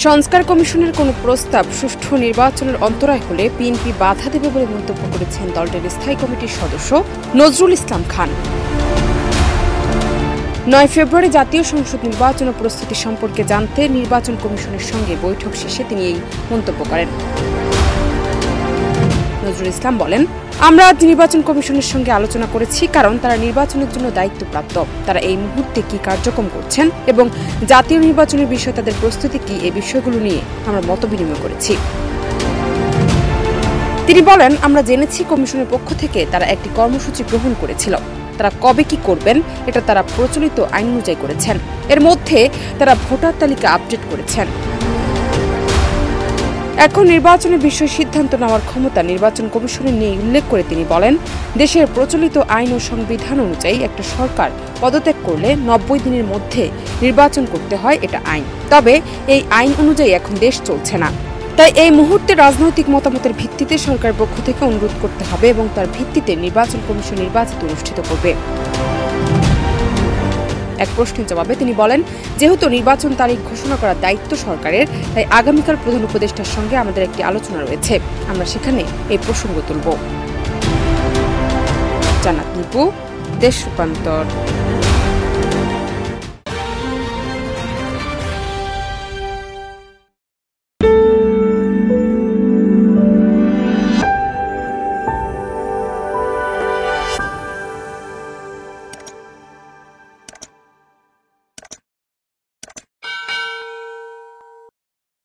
সংস্কার কমিশনের কোনো প্রস্তাব সুষ্ঠু নির্বাচনের অন্তরায় হলে বিএনপি বাধা দেবে বলে মন্তব্য করেছেন দলটির স্থায়ী কমিটির সদস্য নজরুল ইসলাম খান। 9 ফেব্রুয়ারি জাতীয় সংসদ নির্বাচন ও প্রস্তুতি সম্পর্কে জানতে নির্বাচন কমিশনের সঙ্গে বৈঠক শেষে তিনি এই মন্তব্য করেন। নজরুল ইসলাম বলেন, আমরা আজ নির্বাচন কমিশনের সঙ্গে আলোচনা করেছি, কারণ তারা নির্বাচনের জন্য দায়িত্বপ্রাপ্ত। তারা এই মুহূর্তে কি কার্যক্রম করছেন এবং জাতীয় নির্বাচনের বিষয়ে তাদের প্রস্তুতি কি, এই বিষয়গুলো নিয়ে আমরা মতবিনিময় করেছি। তিনি বলেন, আমরা জেনেছি কমিশনের পক্ষ থেকে তারা একটি কর্মসূচি গ্রহণ করেছিল। তারা কবে কি করবেন এটা তারা প্রচলিত আইন অনুযায়ী করেছেন। এর মধ্যে তারা ভোটার তালিকা আপডেট করেছেন। এখন নির্বাচনের বিষয়ে সিদ্ধান্ত নেওয়ার ক্ষমতা নির্বাচন কমিশনের নেই উল্লেখ করে তিনি বলেন, দেশের প্রচলিত আইন ও সংবিধান অনুযায়ী একটা সরকার পদত্যাগ করলে 90 দিনের মধ্যে নির্বাচন করতে হয়, এটা আইন। তবে এই আইন অনুযায়ী এখন দেশ চলছে না। তাই এই মুহূর্তে রাজনৈতিক মতামতের ভিত্তিতে সরকারের পক্ষ থেকে অনুরোধ করতে হবে এবং তার ভিত্তিতে নির্বাচন কমিশন নির্বাচন অনুষ্ঠিত করবে। এক প্রশ্নের জবাবে তিনি বলেন, যেহেতু নির্বাচন তারিখ ঘোষণা করার দায়িত্ব সরকারের, তাই আগামীকাল প্রধান উপদেষ্টার সঙ্গে আমাদের একটি আলোচনা রয়েছে। আমরা সেখানে এই প্রসঙ্গ তুলব। জান্নাত নিপু, দেশ রূপান্তর।